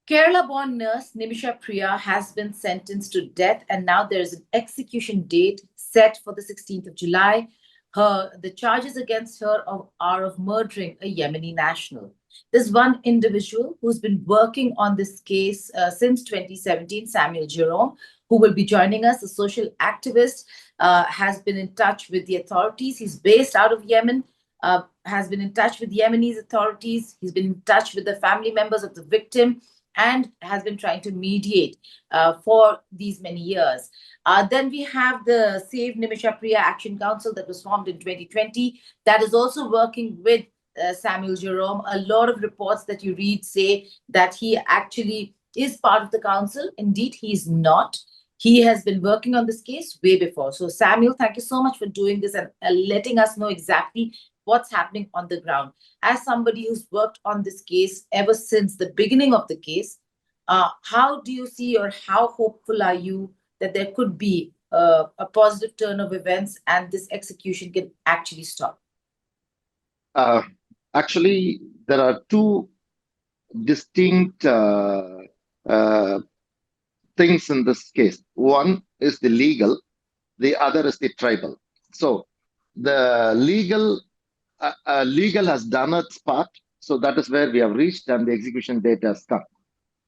Kerala-born nurse Nimisha Priya has been sentenced to death, and now there is an execution date set for the 16th of July. The charges against her are of murdering a Yemeni national. There's one individual who's been working on this case since 2017, Samuel Jerome, who will be joining us. A social activist has been in touch with the authorities. He's based out of Yemen. Has been in touch with Yemenis authorities. He's been in touch with the family members of the victim and has been trying to mediate for these many years. Then we have the Save Nimisha Priya Action Council that was formed in 2020 that is also working with Samuel Jerome. A lot of reports that you read say that he actually is part of the council. Indeed, he's not. He has been working on this case way before. So, Samuel, thank you so much for doing this and letting us know exactly what's happening on the ground. As somebody who's worked on this case ever since the beginning of the case, how do you see or how hopeful are you that there could be a positive turn of events and this execution can actually stop? Uh, Actually, there are two distinct uh, things in this case. One is the legal, the other is the tribal. So the legal has done its part. So that is where we have reached, and the execution date has come.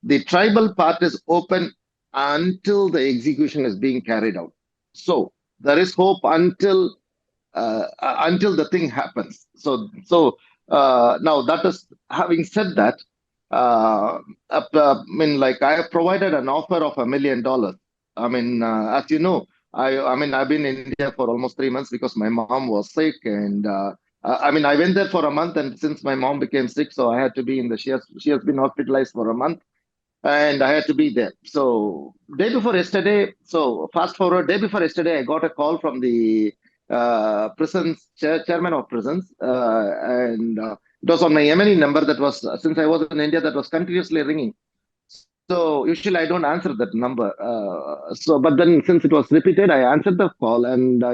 The tribal part is open until the execution is being carried out. So there is hope until the thing happens. Now that is, having said that, I mean, like, I have provided an offer of $1 million. I mean, as you know, I mean, I've been in India for almost 3 months because my mom was sick, and I mean, I went there for a month, and since my mom became sick, so I had to be in the. She has been hospitalized for a month, and I had to be there. So day before yesterday, so fast forward, day before yesterday, I got a call from the chairman of prisons, and it was on my Yemeni number that was, since I was in India, that was continuously ringing. So usually I don't answer that number. But then since it was repeated, I answered the call, and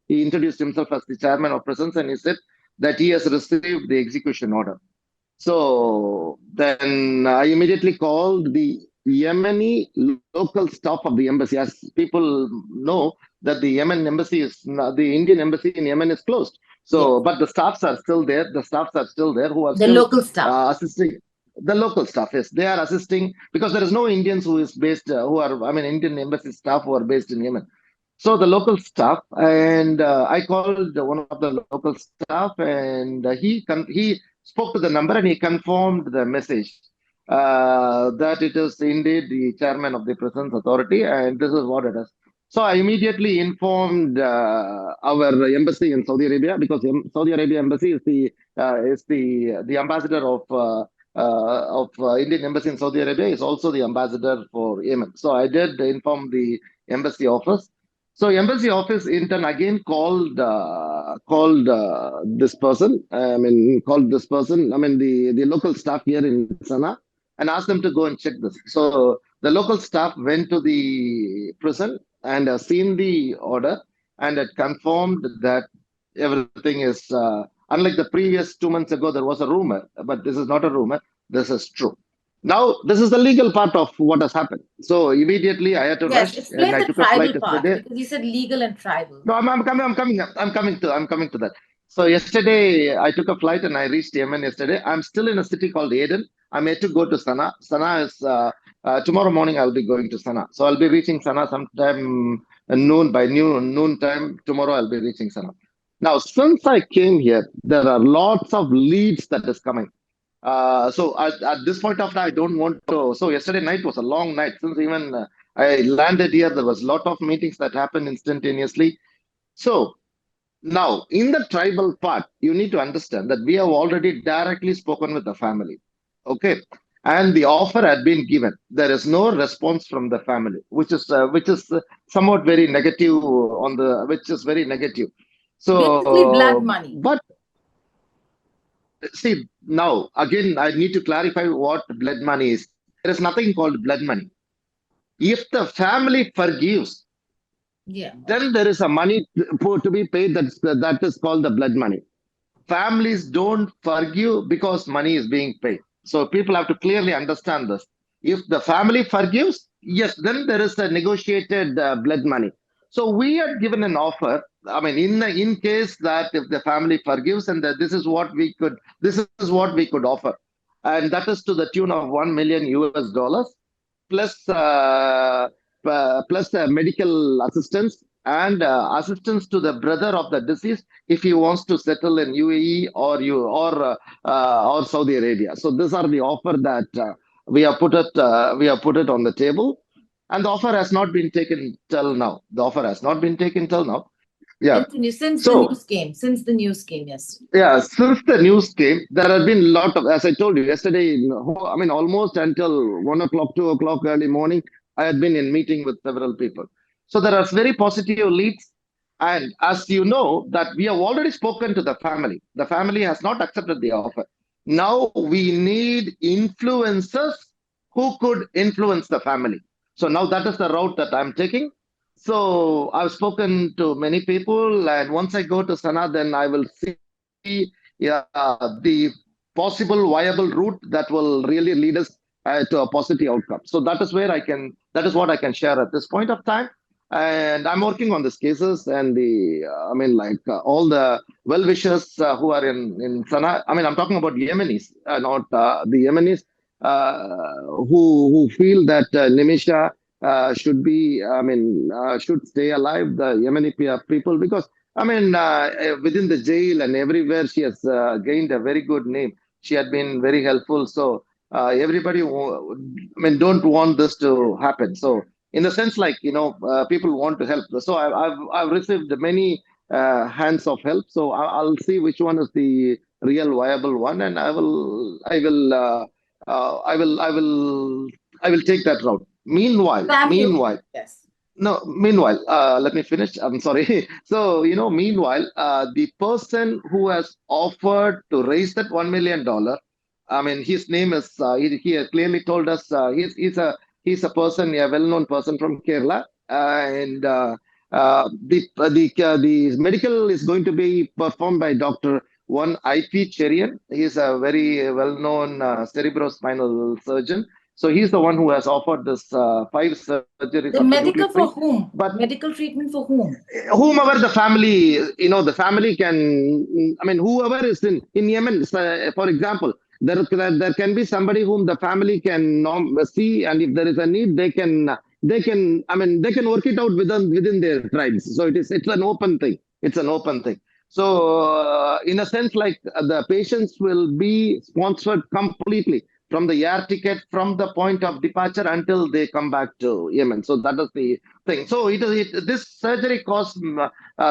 he introduced himself as the chairman of prisons, and he said that he has received the execution order. So then I immediately called the Yemeni local staff of the embassy. As people know, that the Yemen embassy the Indian embassy in Yemen is closed. So, Yes. but the staffs are still there. The staffs are still there who are The still local staff. assisting. The local staff, yes, they are assisting because there is no Indians who is based, I mean, Indian embassy staff who are based in Yemen. So the local staff, and I called one of the local staff, and he spoke to the number, and he confirmed the message that it is indeed the chairman of the Prisons Authority, and this is what it is. So I immediately informed our embassy in Saudi Arabia, because Saudi Arabia embassy is the ambassador of Indian embassy in Saudi Arabia, is also the ambassador for Yemen. So I did inform the embassy office. So embassy office in turn again called this person. I mean, called this person. I mean, the local staff here in Sana, and asked them to go and check this. So the local staff went to the prison and seen the order, and it confirmed that everything is, unlike the previous 2 months ago, there was a rumor, but this is not a rumor. This is true. Now, this is the legal part of what has happened. So immediately I had to Yes, rush, and explain I the took a flight tribal part yesterday. because you said legal and tribal. No, I'm coming to that. So yesterday I took a flight and I reached Yemen yesterday. I'm still in a city called Aden. I'm yet to go to Sana'a. Sana'a is tomorrow morning. I'll be going to Sana'a. So I'll be reaching Sana'a sometime noon time tomorrow. I'll be reaching Sana'a. Now, since I came here, there are lots of leads that is coming. So at this point of time, I don't want to. So yesterday night was a long night. Since even I landed here, there was a lot of meetings that happened instantaneously. So now, in the tribal part, you need to understand that we have already directly spoken with the family. Okay. And the offer had been given. There is no response from the family, which is somewhat very negative which is very negative. Basically, blood So, money. but see, now again, I need to clarify what blood money is. There is nothing called blood money. If the family forgives, Yeah. then there is a money to be paid, that is called the blood money. Families don't forgive because money is being paid. So people have to clearly understand this. If the family forgives, yes, then there is a negotiated blood money. So we had given an offer. I mean, in case that if the family forgives, and that this is what we could offer, and that is to the tune of 1 million US dollars plus medical assistance and assistance to the brother of the deceased if he wants to settle in UAE or Saudi Arabia. So these are the offer that we have put it on the table, and the offer has not been taken till now. The offer has not been taken till now. Yeah. Continue. Since the So news came. Since the news came, yes. yeah, since the news came, there have been a lot of, as I told you yesterday, I mean, almost until 1 o'clock, 2 o'clock early morning, I had been in meeting with several people. So there are very positive leads. And as you know, that we have already spoken to the family. The family has not accepted the offer. Now we need influencers who could influence the family. So now that is the route that I'm taking. So I've spoken to many people, and once I go to Sana, then I will see the possible viable route that will really lead us to a positive outcome. So that is what I can share at this point of time. And I'm working on these cases and I mean, like all the well wishers who are in Sana. I mean, I'm talking about Yemenis, not the Yemenis who feel that Nimisha should be, I mean, should stay alive, the Yemeni people, because I mean, within the jail and everywhere, she has gained a very good name. She had been very helpful. So I mean, don't want this to happen. So in a sense, like people want to help. So I've received many hands of help. So I'll see which one is the real viable one, and I will take that route. Family. Yes. No, meanwhile, let me finish. I'm sorry. So, meanwhile, the person who has offered to raise that $1 million, I mean, his name is, he has clearly told us he's a person, a well-known person from Kerala. The medical is going to be performed by Dr. One IP Cherian. He is a very well-known cerebrospinal surgeon. So he's the one who has offered this five surgeries The absolutely medical free. for whom? But Medical treatment for whom? whomever the family, the family can, I mean, whoever is in Yemen, for example, there can be somebody whom the family can see, and if there is a need, I mean, they can work it out within their tribes. So it's an open thing. It's an open thing. So, in a sense, like the patients will be sponsored completely from the air ticket from the point of departure until they come back to Yemen. So that is the thing. So this surgery costs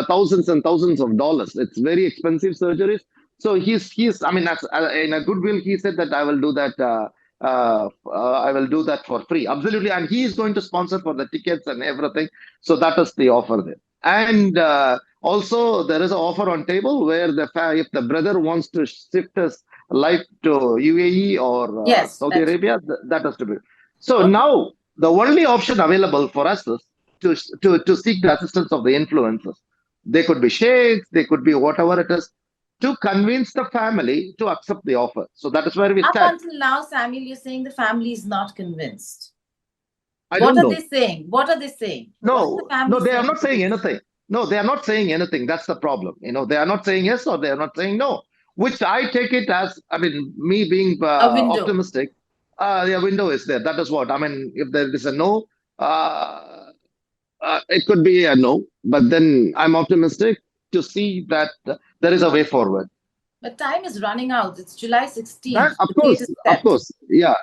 thousands and thousands of dollars. It's very expensive surgeries. So he's I mean, in a goodwill, he said that I will do that. I will do that for free, absolutely, and he is going to sponsor for the tickets and everything. So that is the offer there, and also there is an offer on table where if the brother wants to shift his life to UAE or Yes, Saudi that's Arabia, that has to be. So okay. now the only option available for us is to seek the assistance of the influencers. They could be sheikhs, they could be whatever it is, to convince the family to accept the offer. So that is where we Up stand. until now, Samuel, you're saying the family is not convinced. I What don't are they know. saying? What are they saying? What is the No, family they are saying not to saying this? anything. No, they are not saying anything. That's the problem. They are not saying yes or they are not saying no, which I take it as, I mean, me being A window. optimistic. The window is there. That is what I mean. If there is a no, it could be a no, but then I'm optimistic to see that there is a way forward. But time is running out. It's July And 16th. The date is of set. course, yeah.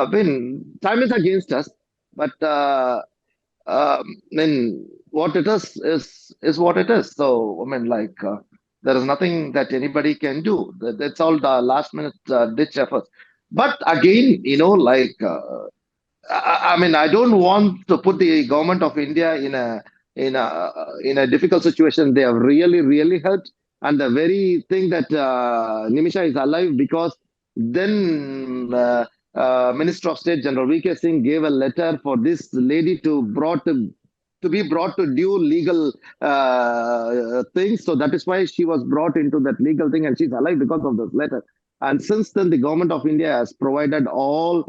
When time is against us, but then what it is what it is. So I mean, like there is nothing that anybody can do. That's all the last minute ditch efforts. But again, like I mean, I don't want to put the government of India in a difficult situation. They have really helped, and the very thing that Nimisha is alive because then Minister of State General VK Singh gave a letter for this lady to be brought to due legal things. So that is why she was brought into that legal thing, and she's alive because of this letter. And since then, the government of India has provided all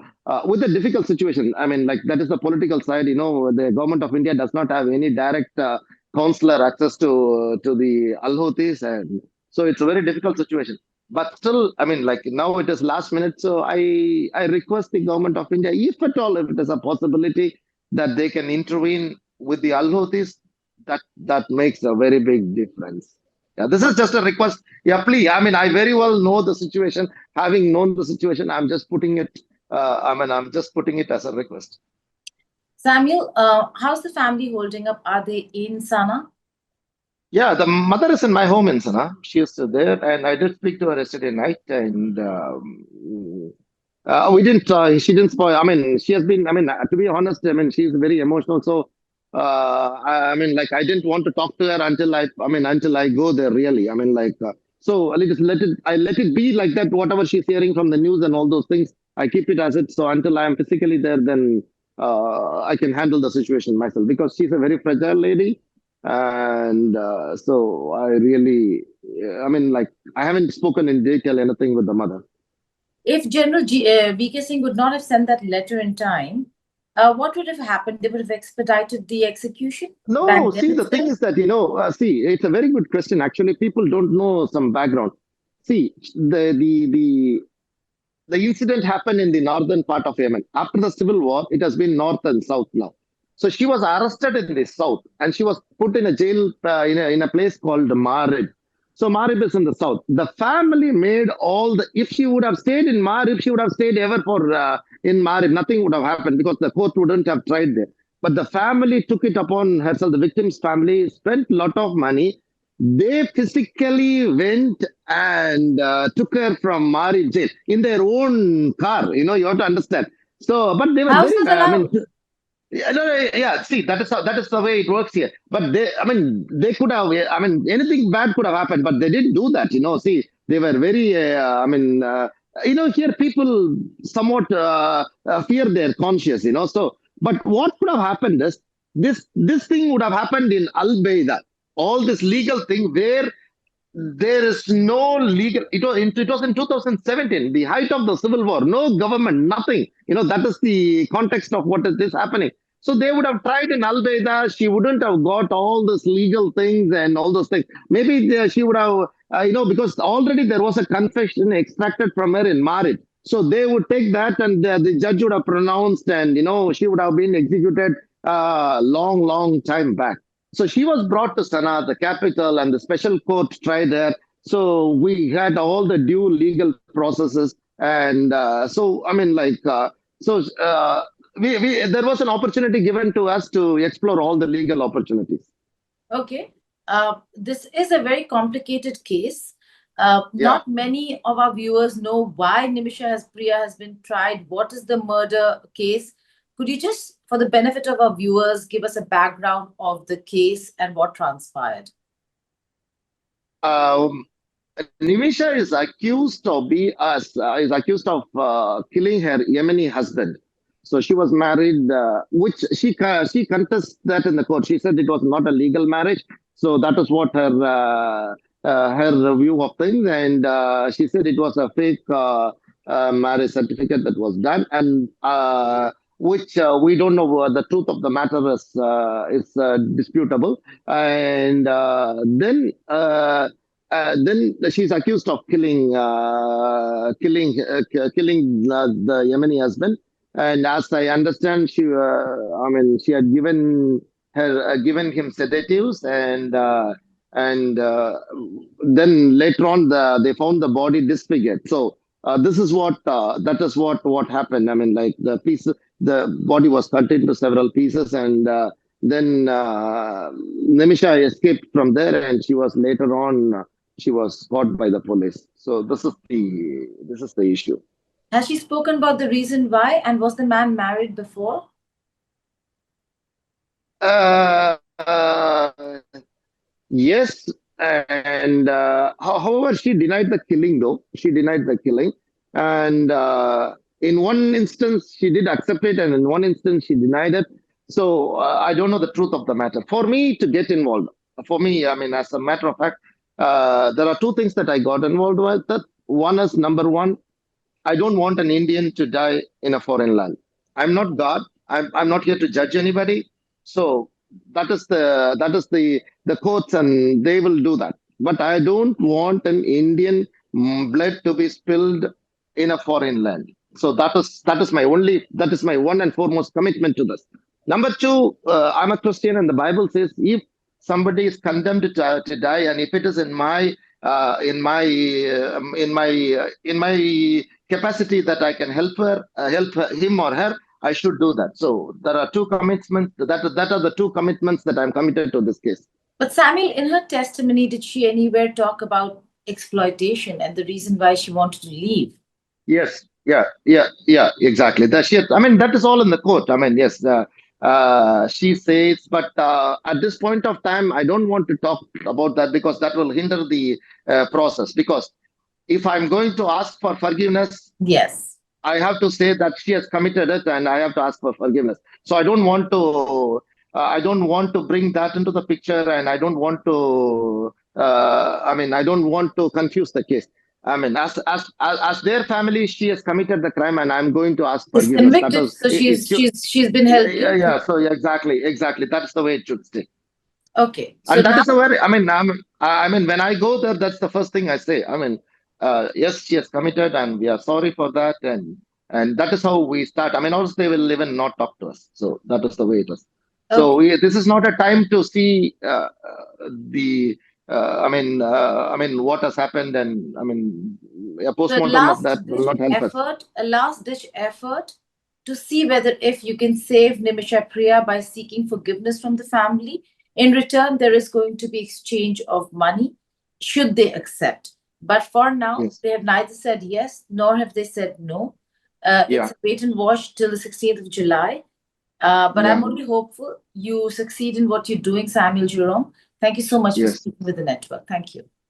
with a difficult situation. I mean, like that is the political side. The government of India does not have any direct consular access to the Al Houthis, and so it's a very difficult situation. But still, I mean, like now it is last minute, so I request the government of India, if at all, if it is a possibility that they can intervene with the Al Houthis, that makes a very big difference. Yeah, this is just a request. Yeah, please. I mean, I very well know the situation. Having known the situation, I'm just putting it. I'm just putting it as a request. Samuel, how's the family holding up? Are they in Sana? Yeah, the mother is in my home in Sana. She is still there, and I did speak to her yesterday night, and we didn't. She didn't spoil. I mean, she has been. I mean, to be honest, I mean, she's very emotional. So, I mean, like, I didn't want to talk to her until I. I mean, until I go there. Really, I mean, like, so I just let it. I let it be like that. Whatever she's hearing from the news and all those things, I keep it as it. So until I am physically there, then I can handle the situation myself because she's a very fragile lady, and so I really. I mean, like, I haven't spoken in detail anything with the mother. If General VK Singh would not have sent that letter in time, what would have happened? They would have expedited the execution No, back then see, the thing itself? is that, see, it's a very good question. Actually, people don't know some background. See, the incident happened in the northern part of Yemen. After the civil war, it has been north and south now. So she was arrested in the south and she was put in a jail in a place called Marib. So Marib is in the south. The family made all the. If she would have stayed in Marib, she would have stayed ever for in Marib. Nothing would have happened because the court wouldn't have tried there. But the family took it upon herself. The victim's family spent a lot of money. They physically went and took her from Mari jail in their own car. You have to understand. So, but they were How's very, this I mean, allowed? yeah, no, no, yeah. See, that is the way it works here. But I mean, they could have. I mean, anything bad could have happened, but they didn't do that. See, they were very. Here people somewhat fear their conscience. So, but what could have happened is this thing would have happened in Al Baida. All this legal thing where there is no legal. It was in 2017, the height of the civil war. No government, nothing. That is the context of what is this happening. So they would have tried in Al Baida. She wouldn't have got all these legal things and all those things. Maybe she would have, because already there was a confession extracted from her in Marid. So they would take that, and the judge would have pronounced, and she would have been executed long, long time back. So she was brought to Sana, the capital, and the special court tried her. So we had all the due legal processes, and so I mean, like, so we there was an opportunity given to us to explore all the legal opportunities. Okay. This is a very complicated case. Yeah. Not many of our viewers know why Priya has been tried. What is the murder case? Could you just, for the benefit of our viewers, give us a background of the case and what transpired? Um, Nimisha is accused of killing her Yemeni husband. So she was married, which she contests that in the court. She said it was not a legal marriage. So that is what her view of things, and she said it was a fake marriage certificate that was done, and which we don't know. The truth of the matter is disputable, and then she's accused of the Yemeni husband. And as I understand, she had given him sedatives, and then later on, they found the body disfigured. So that is what happened. I mean, like the body was cut into several pieces, and then Nimisha escaped from there, and she was later on. She was caught by the police. So this is the issue. Has she spoken about the reason why? And was the man married before? Yes, and however, she denied the killing. Though she denied the killing, and in one instance she did accept it, and in one instance she denied it. So I don't know the truth of the matter. For me to get involved, for me, I mean, as a matter of fact, there are two things that I got involved with. That One is number one, I don't want an Indian to die in a foreign land. I'm not God. I'm not here to judge anybody. So that is the courts, and they will do that. But I don't want an Indian blood to be spilled in a foreign land. So that is my one and foremost commitment to this. Number two, I'm a Christian, and the Bible says if somebody is condemned to die, and if it is in my capacity that I can help him or her, I should do that. So there are two commitments. That are the two commitments that I'm committed to this case. But Samuel, in her testimony, did she anywhere talk about exploitation and the reason why she wanted to leave? Yes, yeah, exactly. I mean, that is all in the court. I mean, yes, she says, but at this point of time, I don't want to talk about that because that will hinder the process. Because if I'm going to ask for forgiveness, Yes. I have to say that she has committed it, and I have to ask for forgiveness. So I don't want to. I don't want to bring that into the picture, and I don't want to. I mean, I don't want to confuse the case. I mean, as their family, she has committed the crime, and I'm going to ask She's forgiveness. That convicted, is, so she's been yeah, held yeah, guilty. yeah. So yeah, exactly. That's the way it should stay. Okay. So And that now, is a very, I mean, when I go there, that's the first thing I say. I mean, yes, she has committed, and we are sorry for that, and that is how we start. I mean, also they will even not talk to us. So that is the way it is. So okay. this is not a time to see the. I mean, what has happened, and I mean, a So postmortem of that will not help us. a last ditch effort to see whether if you can save Nimisha Priya by seeking forgiveness from the family. In return, there is going to be exchange of money, should they accept. But for now, Yes. they have neither said yes nor have they said no. It's Yeah. a wait and watch till the 16th of July. But I'm Yeah. only hopeful you succeed in what you're doing, Samuel Jerome. Thank you so much for Yes. speaking with the network. Thank you.